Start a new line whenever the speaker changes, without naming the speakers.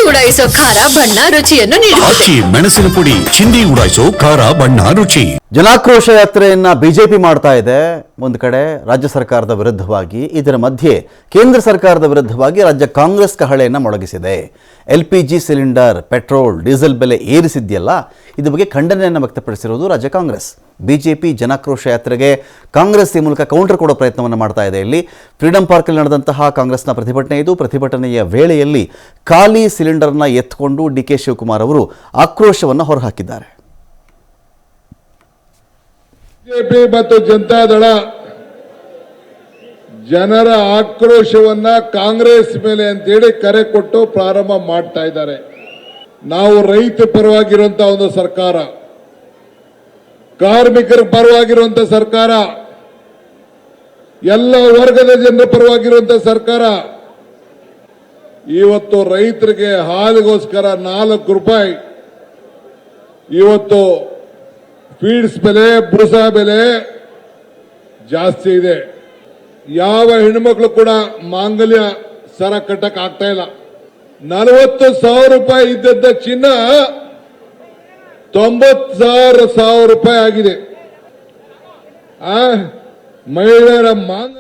ಉಡಾಯಿಸೋ ಖಾರ ಬಣ್ಣ ರುಚಿಯನ್ನು ನೀಡುತ್ತದೆ.
ಮೆಣಸಿನ ಪುಡಿ ಚಿಂದಿ ಉಡಾಯಿಸೋ ಖಾರ ಬಣ್ಣ ರುಚಿ.
ಜನಾಕ್ರೋಶ ಯಾತ್ರೆಯನ್ನ ಬಿಜೆಪಿ ಮಾಡ್ತಾ ಇದೆ. ಒಂದು ಕಡೆ ರಾಜ್ಯ ಸರ್ಕಾರದ ವಿರುದ್ಧವಾಗಿ, ಇದರ ಮಧ್ಯೆ ಕೇಂದ್ರ ಸರ್ಕಾರದ ವಿರುದ್ಧವಾಗಿ ರಾಜ್ಯ ಕಾಂಗ್ರೆಸ್ ಕಹಳೆಯನ್ನು ಮೊಳಗಿಸಿದೆ. LPG ಸಿಲಿಂಡರ್, ಪೆಟ್ರೋಲ್, ಡೀಸೆಲ್ ಬೆಲೆ ಏರಿಸಿದೆಯಲ್ಲ, ಇದ್ರ ಬಗ್ಗೆ ಖಂಡನೆಯನ್ನು ವ್ಯಕ್ತಪಡಿಸಿರುವುದು ರಾಜ್ಯ ಕಾಂಗ್ರೆಸ್. ಬಿಜೆಪಿ ಜನಾಕ್ರೋಶ ಯಾತ್ರೆಗೆ ಕಾಂಗ್ರೆಸ್ ಈ ಮೂಲಕ ಕೌಂಟರ್ ಕೊಡೋ ಪ್ರಯತ್ನವನ್ನು ಮಾಡ್ತಾ ಇದೆ. ಇಲ್ಲಿ ಫ್ರೀಡಂ ಪಾರ್ಕಲ್ಲಿ ನಡೆದಂತಹ ಕಾಂಗ್ರೆಸ್ನ ಪ್ರತಿಭಟನೆ ಇದು. ಪ್ರತಿಭಟನೆಯ ವೇಳೆಯಲ್ಲಿ ಖಾಲಿ ಸಿಲಿಂಡರ್ನ ಎತ್ಕೊಂಡು DK ಶಿವಕುಮಾರ್ ಅವರು ಆಕ್ರೋಶವನ್ನು ಹೊರಹಾಕಿದ್ದಾರೆ.
ಬಿಜೆಪಿ ಮತ್ತು ಜನತಾದಳ ಜನರ ಆಕ್ರೋಶವನ್ನ ಕಾಂಗ್ರೆಸ್ ಮೇಲೆ ಅಂತೇಳಿ ಕರೆ ಕೊಟ್ಟು ಪ್ರಾರಂಭ ಮಾಡ್ತಾ ಇದ್ದಾರೆ. ನಾವು ರೈತ ಪರವಾಗಿರುವಂತಹ ಒಂದು ಸರ್ಕಾರ, ಕಾರ್ಮಿಕರ ಪರವಾಗಿರುವಂತಹ ಸರ್ಕಾರ, ಎಲ್ಲ ವರ್ಗದ ಜನರ ಪರವಾಗಿರುವಂತಹ ಸರ್ಕಾರ. ಇವತ್ತು ರೈತರಿಗೆ ಹಾಲಿಗೋಸ್ಕರ 4 ರೂಪಾಯಿ ಇವತ್ತು ಫೀಡ್ಸ್ ಬೆಲೆ, ಬೂಸ ಬೆಲೆ ಜಾಸ್ತಿ ಇದೆ. ಯಾವ ಹೆಣ್ಮಕ್ಳು ಕೂಡ ಮಾಂಗಲ್ಯ ಸರ ಕಟ್ಟಕ್ ಆಗ್ತಾ ಇಲ್ಲ. 40,000 ರೂಪಾಯಿ ಇದ್ದದ್ದ ಚಿನ್ನ 90,000 ರೂಪಾಯಿ ಆಗಿದೆ. ಮಹಿಳೆಯರ ಮಾಂಗಲ್ಯ